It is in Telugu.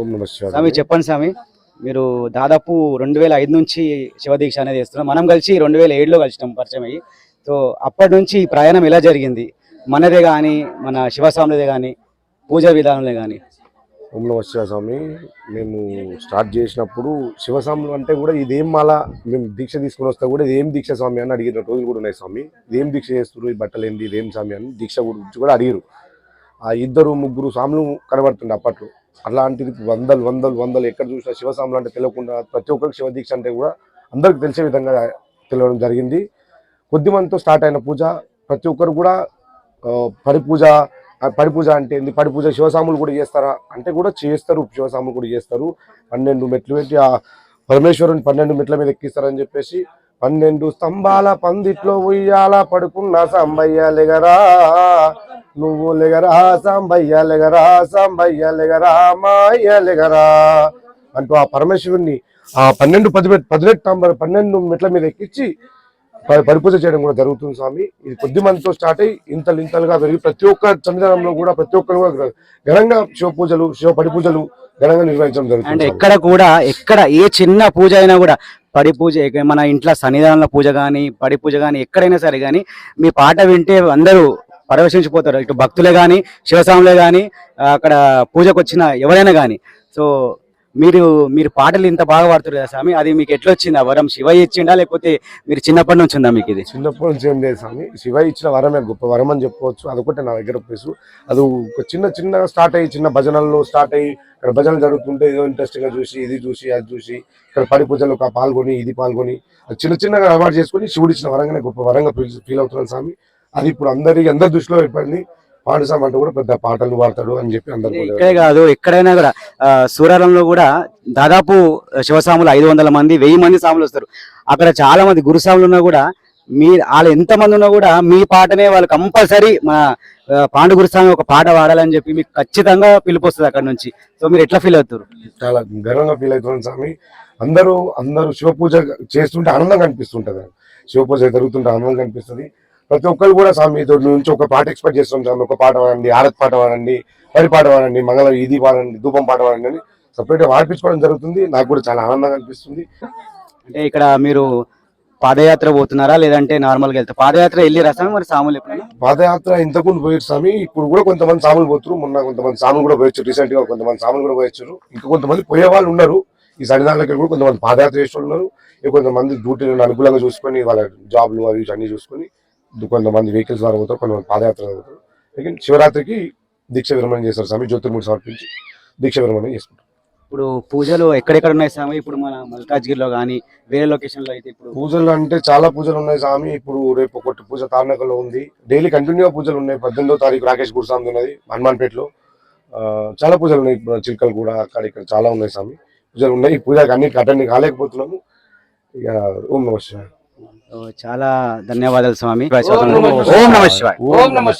ఓం నమః శివాయ. స్వామి చెప్పండి స్వామి, మీరు దాదాపు 2005 నుంచి శివదీక్ష అనేది చేస్తున్నాం. మనం కలిసి 2007లో కలిసినాం పరిచయం అయ్యి. సో అప్పటి నుంచి ఈ ప్రయాణం ఎలా జరిగింది, మనదే కానీ మన శివస్వామిదే కానీ పూజ విధానంలో కానీ? ఓం నమః శివాయ స్వామి. మేము స్టార్ట్ చేసినప్పుడు శివస్వాములు అంటే కూడా ఇదేం మాల, మేము దీక్ష తీసుకుని వస్తే కూడా ఇదేం దీక్ష స్వామి అని అడిగిన రోజులు కూడా ఉన్నాయి స్వామి. ఇదేం దీక్ష చేస్తారు, ఈ బట్టలు ఏంటి, ఇదేం స్వామి అని దీక్ష గురించి కూడా అడిగారు. ఆ ఇద్దరు ముగ్గురు స్వాములు కనబడుతుండే అప్పట్లో. అలాంటిది వందలు వందలు వందలు ఎక్కడ చూసినా శివస్వాములు అంటే తెలియకుండా ప్రతి ఒక్కరికి శివ దీక్ష అంటే కూడా అందరికి తెలిసే విధంగా తెలియడం జరిగింది. కొద్ది మందితో స్టార్ట్ అయిన పూజ ప్రతి ఒక్కరు కూడా పడిపూజ అంటే ఏంది, పడిపూజ శివస్వాములు కూడా చేస్తారా అంటే కూడా చేస్తారు. శివస్వాములు కూడా చేస్తారు. 12 మెట్లు పెట్టి ఆ పరమేశ్వరుని 12 మెట్ల మీద ఎక్కిస్తారని చెప్పేసి 12 స్తంభాల పందిట్లో ఉయ్యాల పడుకున్న సాంబయ్య లెగరా, నువ్వు లెగరా సాంబయ్య లెగరా, సాంబయ్య లెగరా, మాయ లెగరా అంటూ ఆ పరమేశ్వరుని ఆ 12 మెట్ల మీద ఎక్కించి పరిపూజ చేయడం కూడా జరుగుతుంది స్వామి. ఇది కొద్ది మందితో స్టార్ట్ అయ్యి ఇంతలుగా పెరిగి ప్రతి ఒక్క సన్నిధానంలో కూడా ప్రతి ఒక్కరు కూడా ఘనంగా శివ పూజలు, శివ పడిపూజలు ఘనంగా నిర్వహించడం జరుగుతుంది. అంటే ఎక్కడ ఏ చిన్న పూజ అయినా కూడా పడి పూజ, మన ఇంట్లో సన్నిధానంలో పూజ కానీ పడి పూజ కానీ ఎక్కడైనా సరే కానీ మీ పాట వింటే అందరూ పరవశించిపోతారు. ఇటు భక్తులే కానీ శివస్వాములే కానీ అక్కడ పూజకు వచ్చిన ఎవరైనా కానీ. సో మీరు పాటలు ఇంత బాగా పాడుతారు కదా స్వామి, అది మీకు ఎట్లా వచ్చింది? ఆ వరం శివ ఇచ్చిండా లేకపోతే మీరు చిన్నప్పటి నుంచి ఉందా మీకు ఇది? చిన్నప్పటి నుంచి ఏం లేదు స్వామి, శివ ఇచ్చిన వరమే గొప్ప వరం అని చెప్పుకోవచ్చు. అదొకటి నా దగ్గర ప్లేసు. అది ఒక చిన్నగా స్టార్ట్ అయ్యి చిన్న భజనల్లో స్టార్ట్ అయ్యి ఇక్కడ భజనలు జరుగుతుంటే ఏదో ఇంట్రెస్ట్గా చూసి ఇది చూసి అది చూసి ఇక్కడ పడి పూజలు పాల్గొని ఇది పాల్గొని చిన్నగా అలవాటు చేసుకుని శివుడు ఇచ్చిన వరంగానే గొప్ప వరంగా ఫీల్ అవుతున్నాను స్వామి. అది ఇప్పుడు అందరి దృష్టిలో అయిపోయింది. పాడుసాం అంటే కూడా పెద్ద పాటలు పాడతాడు అని చెప్పి అందరూ. ఇక్కడే కాదు ఎక్కడైనా కూడా సూరారంలో కూడా దాదాపు శివస్వాములు 500 మంది 1000 మంది స్వాములు వస్తారు. అక్కడ చాలా మంది గురుస్వాములు ఉన్నా కూడా వాళ్ళు ఎంత మంది ఉన్నా కూడా మీ పాటనే వాళ్ళు కంపల్సరీ మన పాండు గురుస్వామి ఒక పాట పాడాలని చెప్పి మీకు ఖచ్చితంగా పిలుపు వస్తుంది అక్కడ నుంచి. సో మీరు ఎట్లా ఫీల్ అవుతారు? చాలా గర్వంగా ఫీల్ అవుతున్నాను స్వామి. అందరూ శివ పూజ చేస్తుంటే ఆనందంగా అనిపిస్తుంటది. శివ పూజ జరుగుతుంటే ఆనందంగా కనిపిస్తుంది. ప్రతి ఒక్కరు కూడా స్వామి నుంచి ఒక పాట ఎక్స్పెక్ట్ చేస్తాం స్వామి. ఒక పాట పాడండి, ఆరతి పాట పాడండి, పరి పాట పాడండి, మంగళం ఇది పాడండి, ధూపం పాట పాడండి అని సపరేట్గా పాడిపించుకోవడం జరుగుతుంది. నాకు కూడా చాలా ఆనందంగా అనిపిస్తుంది. అంటే ఇక్కడ మీరు పాదయాత్ర పోతున్నారా లేదంటే నార్మల్గా వెళ్తారు? పాదయాత్ర వెళ్ళి రసం మరి సాములు ఎప్పుడైనా? పాదయాత్ర ఇంతకుముందు పోయారు స్వామి. ఇప్పుడు కూడా కొంతమంది సాములు పోతున్నారు. మొన్న కొంతమంది సాములు కూడా పోయొచ్చు. రీసెంట్ గా కొంతమంది సాములు కూడా పోయొచ్చారు. ఇంకా కొంతమంది పోయే వాళ్ళు ఉన్నారు. ఈ సన్నిధానాలకి కూడా కొంతమంది పాదయాత్ర చేసే వాళ్ళు ఉన్నారు. కొంతమంది డ్యూటీలను అనుకూలంగా చూసుకొని వాళ్ళ జాబ్లు అవి అన్ని చూసుకొని కొంతమంది వెహికల్స్ ద్వారా పోతారు, కొంతమంది పాదయాత్ర పోతారు. లేकिन శివరాత్రికి దీక్ష విరమణ చేస్తారు స్వామి. జ్యోతిర్మూర్తి సమర్పించి దీక్ష విరమణ చేసుకుంటారు. ఇప్పుడు పూజలు ఎక్కడెక్కడ ఉన్నాయి స్వామి? ఇప్పుడు మన మల్కాజ్గిరిలో కానీ వేరే లొకేషన్ లో అయితే ఇప్పుడు పూజలు అంటే చాలా పూజలు ఉన్నాయి స్వామి. ఇప్పుడు రేపు ఒకటి పూజ తార్నకల్లో ఉంది. డైలీ కంటిన్యూగా పూజలు ఉన్నాయి. 18వ తారీఖు రాకేష్ గురుస్వామి ఉన్నది హనుమాన్పేటలో. చాలా పూజలు ఉన్నాయి. చిల్కలు కూడా అక్కడ ఇక్కడ చాలా ఉన్నాయి స్వామి. పూజలు ఉన్నాయి. ఈ పూజకి అన్నిటికీ అటెండ్ కాలేకపోతున్నాము. ఇక ఓం నమః శివాయ. చాలా ధన్యవాదాలు స్వామి. ఓం నమః శివాయ. ఓం నమః శివాయ.